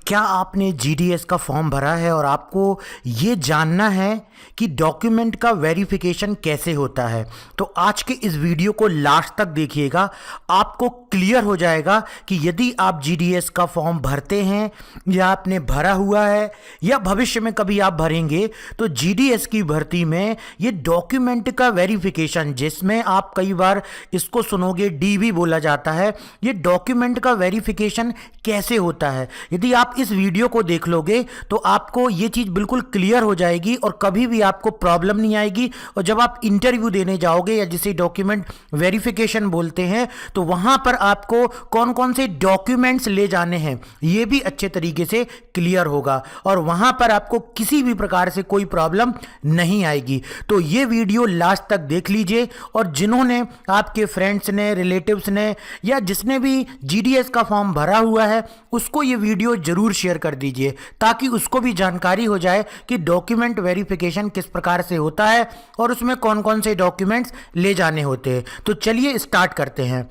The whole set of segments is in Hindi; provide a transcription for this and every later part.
क्या आपने जीडीएस का फॉर्म भरा है और आपको ये जानना है कि डॉक्यूमेंट का वेरिफिकेशन कैसे होता है? तो आज के इस वीडियो को लास्ट तक देखिएगा, आपको क्लियर हो जाएगा कि यदि आप जीडीएस का फॉर्म भरते हैं या आपने भरा हुआ है या भविष्य में कभी आप भरेंगे, तो जीडीएस की भर्ती में ये डॉक्यूमेंट का वेरिफिकेशन, जिसमें आप कई बार इसको सुनोगे डीवी बोला जाता है, ये डॉक्यूमेंट का वेरिफिकेशन कैसे होता है। यदि आप इस वीडियो को देख लोगे तो आपको ये चीज बिल्कुल क्लियर हो जाएगी और कभी भी आपको प्रॉब्लम नहीं आएगी। और जब आप इंटरव्यू देने जाओगे या जिसे डॉक्यूमेंट वेरिफिकेशन बोलते हैं, तो वहां पर आपको कौन कौन से डॉक्यूमेंट्स ले जाने हैं ये भी अच्छे तरीके से क्लियर होगा और वहां पर आपको किसी भी प्रकार से कोई प्रॉब्लम नहीं आएगी। तो ये वीडियो लास्ट तक देख लीजिए और जिन्होंने आपके फ्रेंड्स ने, रिलेटिव्स ने या जिसने भी जीडीएस का फॉर्म भरा हुआ है उसको ये वीडियो जरूर शेयर कर दीजिए, ताकि उसको भी जानकारी हो जाए कि डॉक्यूमेंट वेरिफिकेशन किस प्रकार से होता है और उसमें कौन कौन से डॉक्यूमेंट्स ले जाने होते हैं। तो चलिए स्टार्ट करते हैं।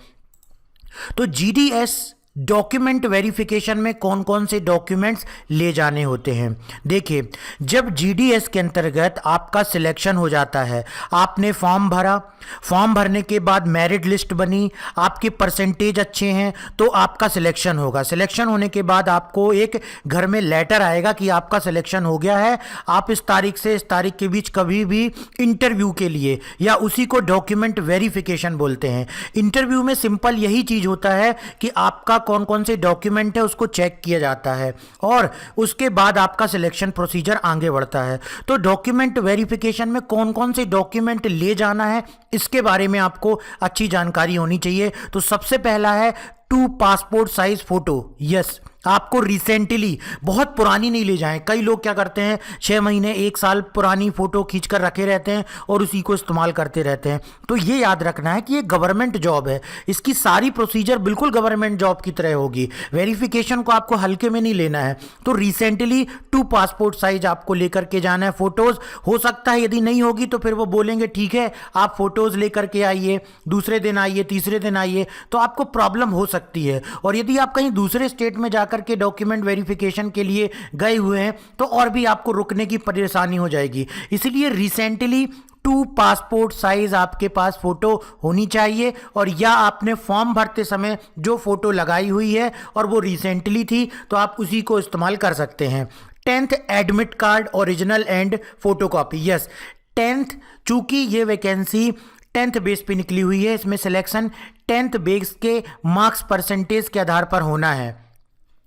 तो जीडीएस डॉक्यूमेंट वेरिफिकेशन में कौन कौन से डॉक्यूमेंट्स ले जाने होते हैं। देखिए, जब जीडीएस के अंतर्गत आपका सिलेक्शन हो जाता है, आपने फॉर्म भरा, फॉर्म भरने के बाद मेरिट लिस्ट बनी, आपके परसेंटेज अच्छे हैं तो आपका सिलेक्शन होगा। सिलेक्शन होने के बाद आपको एक घर में लेटर आएगा कि आपका सिलेक्शन हो गया है, आप इस तारीख से इस तारीख के बीच कभी भी इंटरव्यू के लिए, या उसी को डॉक्यूमेंट वेरिफिकेशन बोलते हैं। इंटरव्यू में सिंपल यही चीज होता है कि आपका कौन कौन से डॉक्यूमेंट है उसको चेक किया जाता है और उसके बाद आपका सिलेक्शन प्रोसीजर आगे बढ़ता है। तो डॉक्यूमेंट वेरिफिकेशन में कौन कौन से डॉक्यूमेंट ले जाना है इसके बारे में आपको अच्छी जानकारी होनी चाहिए। तो सबसे पहला है 2 पासपोर्ट साइज फोटो। यस, आपको रिसेंटली, बहुत पुरानी नहीं ले जाएं। कई लोग क्या करते हैं, 6 महीने 1 साल पुरानी फोटो खींच कर रखे रहते हैं और उसी को इस्तेमाल करते रहते हैं। तो ये याद रखना है कि ये गवर्नमेंट जॉब है, इसकी सारी प्रोसीजर बिल्कुल गवर्नमेंट जॉब की तरह होगी। वेरिफिकेशन को आपको हल्के में नहीं लेना है। तो रिसेंटली 2 पासपोर्ट साइज आपको लेकर के जाना है। फोटोज हो सकता है यदि नहीं होगी तो फिर वो बोलेंगे ठीक है आप फोटोज लेकर के आइए, दूसरे दिन आइए, तीसरे दिन आइए, तो आपको प्रॉब्लम हो सकती है। और यदि आप कहीं दूसरे स्टेट में जाकर के डॉक्यूमेंट वेरिफिकेशन के लिए गए हुए हैं तो और भी आपको रुकने की परेशानी हो जाएगी। इसलिए रिसेंटली 2 पासपोर्ट साइज आपके पास फोटो होनी चाहिए, और या आपने फॉर्म भरते समय जो फोटो लगाई हुई है और वो रिसेंटली थी तो आप उसी को इस्तेमाल कर सकते हैं। 10th admit card original and photocopy. Yes, 10th, चूंकि ये वैकेंसी 10th बेस पे निकली हुई है, इसमें सिलेक्शन 10th बेस के मार्क्स परसेंटेज के आधार पर होना है।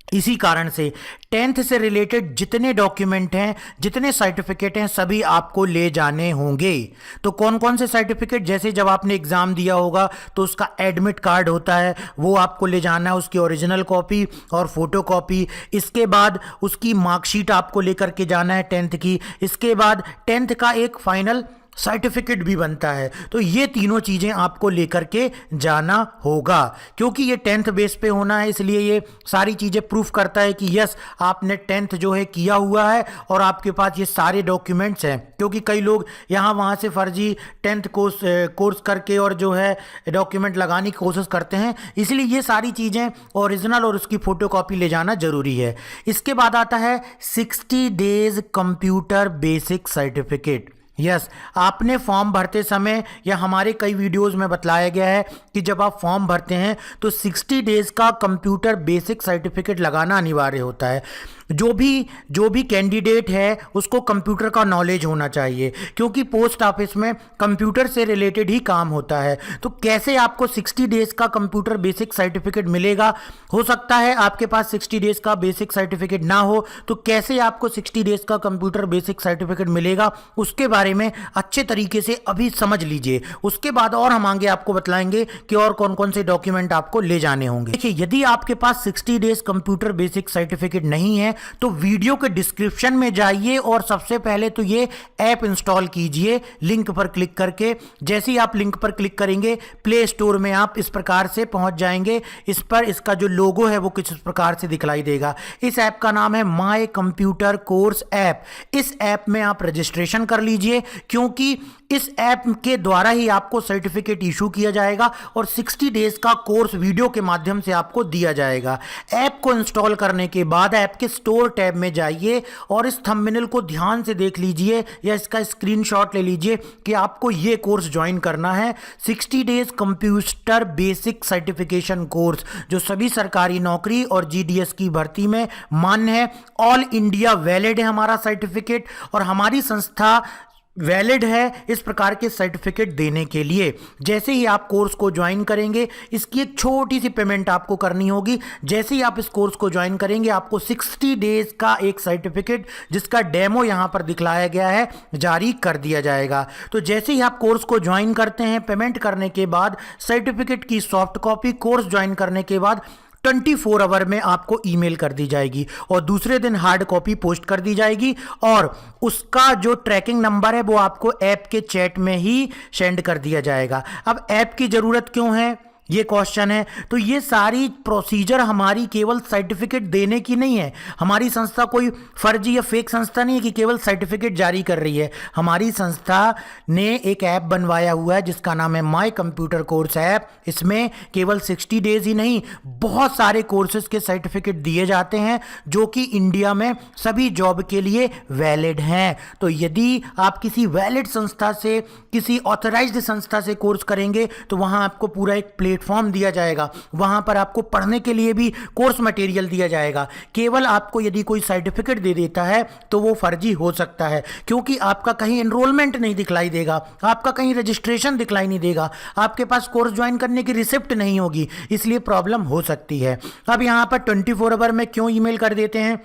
इसी कारण से 10th से रिलेटेड जितने डॉक्यूमेंट हैं, जितने सर्टिफिकेट हैं, सभी आपको ले जाने होंगे। तो कौन कौन से सर्टिफिकेट, जैसे जब आपने एग्जाम दिया होगा तो उसका एडमिट कार्ड होता है, वो आपको ले जाना है, उसकी ओरिजिनल कॉपी और फोटो कॉपी। इसके बाद उसकी मार्कशीट आपको लेकर के जाना है 10th की। इसके बाद 10th का एक फाइनल सर्टिफिकेट भी बनता है। तो ये तीनों चीज़ें आपको लेकर के जाना होगा। क्योंकि ये 10th बेस पे होना है, इसलिए ये सारी चीज़ें प्रूफ करता है कि यस आपने 10th जो है किया हुआ है और आपके पास ये सारे डॉक्यूमेंट्स हैं। क्योंकि कई लोग यहाँ वहाँ से फर्जी 10th कोर्स करके और जो है डॉक्यूमेंट लगाने की कोशिश करते हैं, इसलिए ये सारी चीज़ें ओरिजिनल और उसकी फोटोकॉपी ले जाना जरूरी है। इसके बाद आता है 60 days computer basic certificate. Yes, आपने फॉर्म भरते समय या हमारे कई वीडियोस में बताया गया है कि जब आप फॉर्म भरते हैं तो 60 डेज का कंप्यूटर बेसिक सर्टिफिकेट लगाना अनिवार्य होता है। जो भी कैंडिडेट है उसको कंप्यूटर का नॉलेज होना चाहिए, क्योंकि पोस्ट ऑफिस में कंप्यूटर से रिलेटेड ही काम होता है। तो कैसे आपको 60 डेज का कंप्यूटर बेसिक सर्टिफिकेट मिलेगा? हो सकता है आपके पास 60 डेज का बेसिक सर्टिफिकेट ना हो, तो कैसे आपको 60 डेज का कंप्यूटर बेसिक सर्टिफिकेट मिलेगा उसके बारे में अच्छे तरीके से अभी समझ लीजिए। उसके बाद और हम आगे आपको बतलाएंगे कि और कौन कौन से डॉक्यूमेंट आपको ले जाने होंगे। देखिए, यदि आपके पास 60 डेज कंप्यूटर बेसिक सर्टिफिकेट नहीं है तो वीडियो के डिस्क्रिप्शन में जाइए और सबसे पहले तो ये ऐप इंस्टॉल कीजिए लिंक पर क्लिक करके। जैसे ही आप लिंक पर क्लिक करेंगे प्ले स्टोर में आप इस प्रकार से पहुंच जाएंगे। इस पर इसका जो लोगो है वो कुछ इस प्रकार से दिखलाई देगा। इस ऐप का नाम है माय कंप्यूटर कोर्स ऐप। इस ऐप में आप रजिस्ट्रेशन कर लीजिए, क्योंकि इस ऐप के द्वारा ही आपको सर्टिफिकेट इशू किया जाएगा और 60 डेज का कोर्स वीडियो के माध्यम से आपको दिया जाएगा। ऐप को इंस्टॉल करने के बाद ऐप के स्टोर टैब में जाइए और इस थंबनेल को ध्यान से देख लीजिए या इसका स्क्रीनशॉट ले लीजिए कि आपको ये कोर्स ज्वाइन करना है। 60 days computer basic certification course जो सभी सरकारी नौकरी और जीडीएस की भर्ती में मान्य है। ऑल इंडिया वैलिड है हमारा सर्टिफिकेट और हमारी संस्था वैलिड है इस प्रकार के सर्टिफिकेट देने के लिए। जैसे ही आप कोर्स को ज्वाइन करेंगे, इसकी एक छोटी सी पेमेंट आपको करनी होगी। जैसे ही आप इस कोर्स को ज्वाइन करेंगे, आपको 60 डेज का एक सर्टिफिकेट जिसका डेमो यहां पर दिखलाया गया है जारी कर दिया जाएगा। तो जैसे ही आप कोर्स को ज्वाइन करते हैं, पेमेंट करने के बाद सर्टिफिकेट की सॉफ्ट कॉपी कोर्स ज्वाइन करने के बाद 24 आवर में आपको ईमेल कर दी जाएगी और दूसरे दिन हार्ड कॉपी पोस्ट कर दी जाएगी और उसका जो ट्रैकिंग नंबर है वो आपको ऐप के चैट में ही सेंड कर दिया जाएगा। अब ऐप की ज़रूरत क्यों है, ये क्वेश्चन है। तो ये सारी प्रोसीजर हमारी केवल सर्टिफिकेट देने की नहीं है। हमारी संस्था कोई फर्जी या फेक संस्था नहीं है कि केवल सर्टिफिकेट जारी कर रही है। हमारी संस्था ने एक ऐप बनवाया हुआ है जिसका नाम है माय कंप्यूटर कोर्स ऐप। इसमें केवल 60 डेज ही नहीं, बहुत सारे कोर्सेज के सर्टिफिकेट दिए जाते हैं जो कि इंडिया में सभी जॉब के लिए वैलिड हैं। तो यदि आप किसी वैलिड संस्था से, किसी ऑथराइज्ड संस्था से कोर्स करेंगे तो वहां आपको पूरा एक प्लेटफॉर्म दिया जाएगा, वहां पर आपको पढ़ने के लिए भी कोर्स मटेरियल दिया जाएगा। केवल आपको यदि कोई सर्टिफिकेट दे देता है तो वो फर्जी हो सकता है, क्योंकि आपका कहीं एनरोलमेंट नहीं दिखलाई देगा, आपका कहीं रजिस्ट्रेशन दिखलाई नहीं देगा, आपके पास कोर्स ज्वाइन करने की रिसिप्ट नहीं होगी, इसलिए प्रॉब्लम हो सकती है। अब यहां पर 24 आवर में क्यों ईमेल कर देते हैं,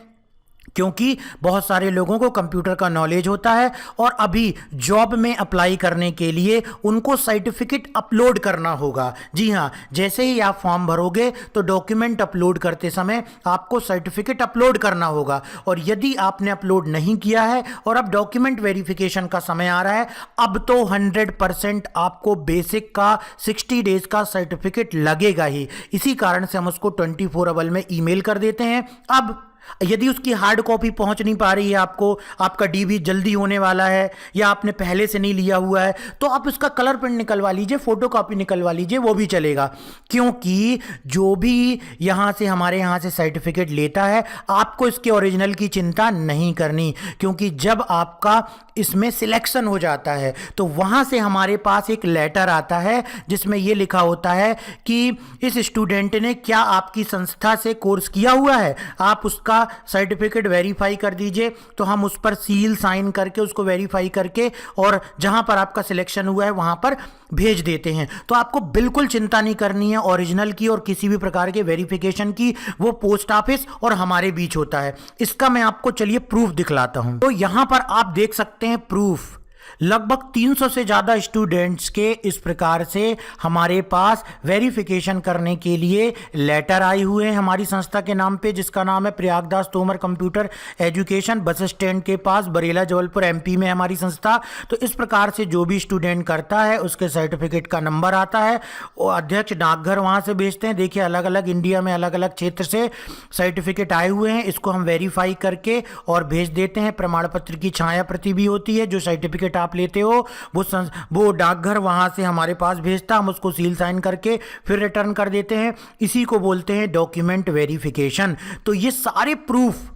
क्योंकि बहुत सारे लोगों को कंप्यूटर का नॉलेज होता है और अभी जॉब में अप्लाई करने के लिए उनको सर्टिफिकेट अपलोड करना होगा। जी हाँ, जैसे ही आप फॉर्म भरोगे तो डॉक्यूमेंट अपलोड करते समय आपको सर्टिफिकेट अपलोड करना होगा और यदि आपने अपलोड नहीं किया है और अब डॉक्यूमेंट वेरिफिकेशन का समय आ रहा है, अब तो 100% आपको बेसिक का 60 डेज का सर्टिफिकेट लगेगा ही। इसी कारण से हम उसको 24 आवर में ईमेल कर देते हैं। अब यदि उसकी हार्ड कॉपी पहुंच नहीं पा रही है आपको, आपका डीबी जल्दी होने वाला है या आपने पहले से नहीं लिया हुआ है, तो आप उसका कलर प्रिंट निकलवा लीजिए, फोटो कॉपी निकलवा लीजिए, वो भी चलेगा। क्योंकि जो भी यहां से हमारे यहां से सर्टिफिकेट लेता है, आपको इसके ओरिजिनल की चिंता नहीं करनी, क्योंकि जब आपका इसमें सिलेक्शन हो जाता है तो वहां से हमारे पास एक लेटर आता है जिसमें यह लिखा होता है कि इस स्टूडेंट ने क्या आपकी संस्था से कोर्स किया हुआ है, आप उसका सर्टिफिकेट वेरीफाई कर दीजिए। तो हम उस पर सील साइन करके उसको वेरीफाई करके और जहां पर आपका सिलेक्शन हुआ है वहां पर भेज देते हैं। तो आपको बिल्कुल चिंता नहीं करनी है ओरिजिनल की और किसी भी प्रकार के वेरिफिकेशन की, वो पोस्ट ऑफिस और हमारे बीच होता है। इसका मैं आपको चलिए प्रूफ दिखलाता हूं। तो यहां पर आप देख सकते हैं प्रूफ, लगभग 300 से ज़्यादा स्टूडेंट्स के इस प्रकार से हमारे पास वेरिफिकेशन करने के लिए लेटर आए हुए हैं हमारी संस्था के नाम पे, जिसका नाम है Prayagdas Tomar computer education, bus stand के पास, बरेला जबलपुर एमपी में हमारी संस्था। तो इस प्रकार से जो भी स्टूडेंट करता है उसके सर्टिफिकेट का नंबर आता है, वो अध्यक्ष डाकघर वहाँ से भेजते हैं। देखिए अलग अलग इंडिया में अलग अलग क्षेत्र से सर्टिफिकेट आए हुए हैं, इसको हम वेरीफाई करके और भेज देते हैं। प्रमाण पत्र की छाया प्रति भी होती है, जो सर्टिफिकेट आप लेते हो वो डाकघर वहां से हमारे पास भेजता, हम उसको सील साइन करके फिर रिटर्न कर देते हैं। इसी को बोलते हैं डॉक्यूमेंट वेरिफिकेशन। तो ये सारे प्रूफ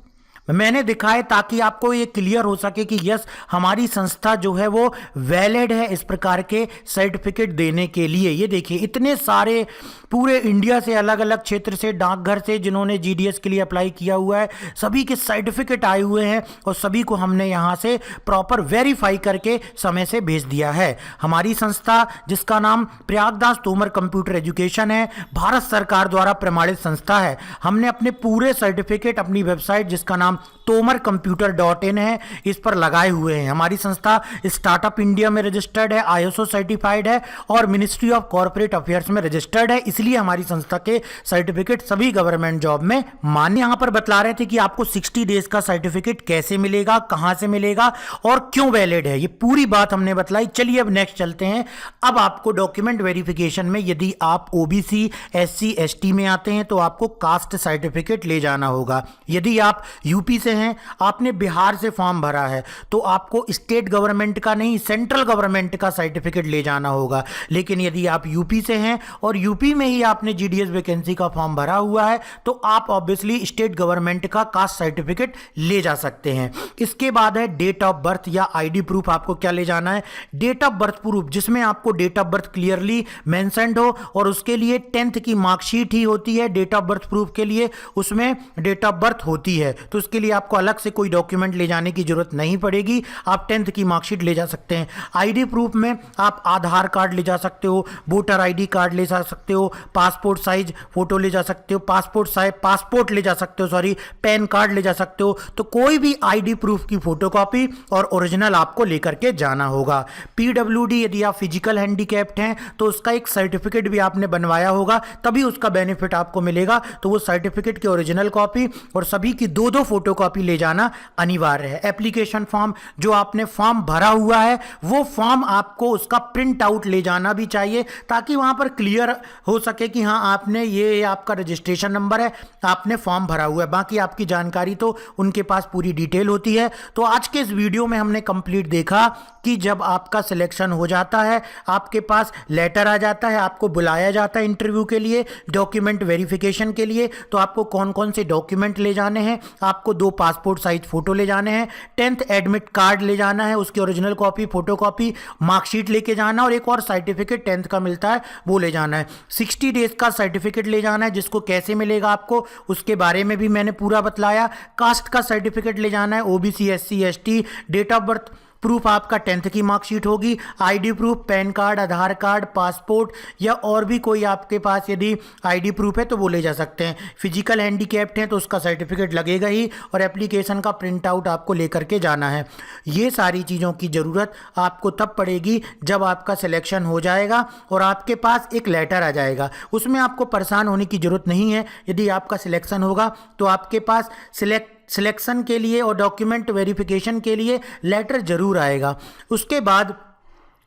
मैंने दिखाए ताकि आपको ये क्लियर हो सके कि यस, हमारी संस्था जो है वो वैलिड है इस प्रकार के सर्टिफिकेट देने के लिए। ये देखिए इतने सारे पूरे इंडिया से अलग अलग क्षेत्र से, डाकघर से, जिन्होंने जीडीएस के लिए अप्लाई किया हुआ है, सभी के सर्टिफिकेट आए हुए हैं और सभी को हमने यहाँ से प्रॉपर वेरीफाई करके समय से भेज दिया है। हमारी संस्था जिसका नाम प्रयागदास तोमर कंप्यूटर एजुकेशन है, भारत सरकार द्वारा प्रमाणित संस्था है। हमने अपने पूरे सर्टिफिकेट अपनी वेबसाइट जिसका नाम tomarcomputer.in है, इस पर लगाए हुए हैं। हमारी संस्था स्टार्टअप इंडिया में रजिस्टर्ड है, आईएसओ सर्टिफाइड है और मिनिस्ट्री ऑफ कॉर्पोरेट अफेयर्स में रजिस्टर्ड है, इसलिए हमारी संस्था के सर्टिफिकेट सभी गवर्नमेंट जॉब में मान्य। यहां पर बतला रहे थे कि आपको 60 डेज का सर्टिफिकेट कैसे मिलेगा, कहां से मिलेगा और क्यों वैलिड है, ये पूरी बात हमने बतलाई। चलिए अब नेक्स्ट चलते हैं। अब आपको डॉक्यूमेंट वेरिफिकेशन में यदि आप ओबीसी, एससी, एसटी में आते हैं तो आपको कास्ट सर्टिफिकेट ले जाना होगा। यदि आप यूपी यूपी से हैं, आपने बिहार से फॉर्म भरा है, तो आपको स्टेट गवर्नमेंट का नहीं सेंट्रल गवर्नमेंट का सर्टिफिकेट ले जाना होगा। लेकिन यदि आप यूपी से हैं और यूपी में ही आपने जीडीएस वैकेंसी का फॉर्म भरा हुआ है तो आप ऑब्वियसली स्टेट गवर्नमेंट का कास्ट सर्टिफिकेट ले जा सकते हैं। इसके बाद है डेट ऑफ बर्थ या आईडी प्रूफ। आपको क्या ले जाना है? डेट ऑफ बर्थ प्रूफ, जिसमें आपको date of birth clearly mentioned हो और उसके लिए 10th की मार्कशीट ही होती है। डेट ऑफ बर्थ प्रूफ के लिए उसमें डेट ऑफ बर्थ होती है, तो उसके लिए आपको अलग से कोई डॉक्यूमेंट ले जाने की जरूरत नहीं पड़ेगी। आप 10th की मार्कशीट ले जा सकते हैं। आईडी प्रूफ में आप आधार कार्ड ले जा सकते हो, वोटर आईडी कार्ड ले जा सकते हो, पासपोर्ट साइज फोटो ले जा सकते हो, पासपोर्ट ले जा सकते हो, पैन कार्ड ले जा सकते हो। तो कोई भी आईडी प्रूफ की फोटोकॉपी और ओरिजिनल आपको लेकर के जाना होगा। पीडब्ल्यूडी, यदि आप फिजिकल हैंडीकैप्ड हैं तो उसका एक सर्टिफिकेट भी आपने बनवाया होगा, तभी उसका बेनिफिट आपको मिलेगा। तो वो सर्टिफिकेट की ओरिजिनल कॉपी और सभी की दो दो फोटोकॉपी ले जाना अनिवार्य है। एप्लीकेशन फॉर्म, जो आपने फॉर्म भरा हुआ है वो फॉर्म आपको उसका प्रिंट आउट ले जाना भी चाहिए, ताकि वहां पर क्लियर हो सके कि हाँ आपने ये आपका रजिस्ट्रेशन नंबर है, आपने फॉर्म भरा हुआ है। बाकी आपकी जानकारी तो उनके पास पूरी डिटेल होती है। तो आज के इस वीडियो में हमने कंप्लीट देखा कि जब आपका सिलेक्शन हो जाता है, आपके पास लेटर आ जाता है, आपको बुलाया जाता है इंटरव्यू के लिए, डॉक्यूमेंट वेरिफिकेशन के लिए, तो आपको कौन कौन से डॉक्यूमेंट ले जाने हैं। आपको 2 पासपोर्ट साइज फोटो ले जाने हैं, 10th एडमिट कार्ड ले जाना है, उसकी ओरिजिनल कॉपी, फोटोकॉपी, मार्कशीट लेके जाना, और एक और सर्टिफिकेट 10th का मिलता है वो ले जाना है। 60 डेज का सर्टिफिकेट ले जाना है, जिसको कैसे मिलेगा आपको उसके बारे में भी मैंने पूरा बतलाया। कास्ट का सर्टिफिकेट ले जाना है, OBC, SC, ST. Date of birth proof आपका 10th की मार्कशीट होगी। ID proof, PAN card, Aadhaar card, passport या और भी कोई आपके पास यदि आईडी प्रूफ है तो वो ले जा सकते हैं। फिजिकल हैंडीकैप्ड हैं तो उसका सर्टिफिकेट लगेगा ही, और एप्लीकेशन का प्रिंट आउट आपको लेकर के जाना है। ये सारी चीज़ों की ज़रूरत आपको तब पड़ेगी जब आपका सिलेक्शन हो जाएगा और आपके पास एक लेटर आ जाएगा। उसमें आपको परेशान होने की ज़रूरत नहीं है। यदि आपका सिलेक्शन होगा तो आपके पास सिलेक्शन के लिए और डॉक्यूमेंट वेरिफिकेशन के लिए लेटर जरूर आएगा। उसके बाद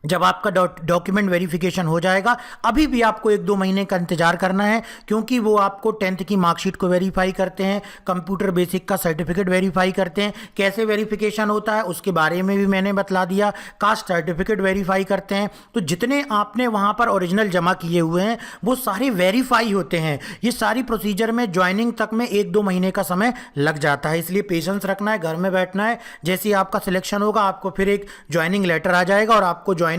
जब आपका डॉक्यूमेंट वेरिफिकेशन हो जाएगा, अभी भी आपको 1-2 महीने का इंतजार करना है, क्योंकि वो आपको 10th की मार्कशीट को वेरीफाई करते हैं, कंप्यूटर बेसिक का सर्टिफिकेट वेरीफाई करते हैं। कैसे वेरिफिकेशन होता है उसके बारे में भी मैंने बतला दिया। कास्ट सर्टिफिकेट वेरीफाई करते हैं। तो जितने आपने वहाँ पर ओरिजिनल जमा किए हुए हैं वो सारे वेरीफाई होते हैं। ये सारी प्रोसीजर में ज्वाइनिंग तक में 1-2 महीने का समय लग जाता है, इसलिए पेशेंस रखना है, घर में बैठना है। जैसे ही आपका सिलेक्शन होगा आपको फिर एक ज्वाइनिंग लेटर आ जाएगा और आपको ज्वाइनिंग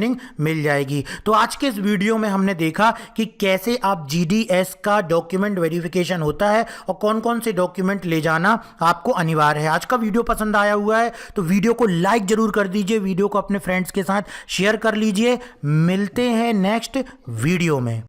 मिल जाएगी। तो आज के इस वीडियो में हमने देखा कि कैसे आप जीडीएस का डॉक्यूमेंट वेरिफिकेशन होता है और कौन कौन से डॉक्यूमेंट ले जाना आपको अनिवार्य है। आज का वीडियो पसंद आया हुआ है तो वीडियो को लाइक जरूर कर दीजिए, वीडियो को अपने फ्रेंड्स के साथ शेयर कर लीजिए। मिलते हैं नेक्स्ट वीडियो में।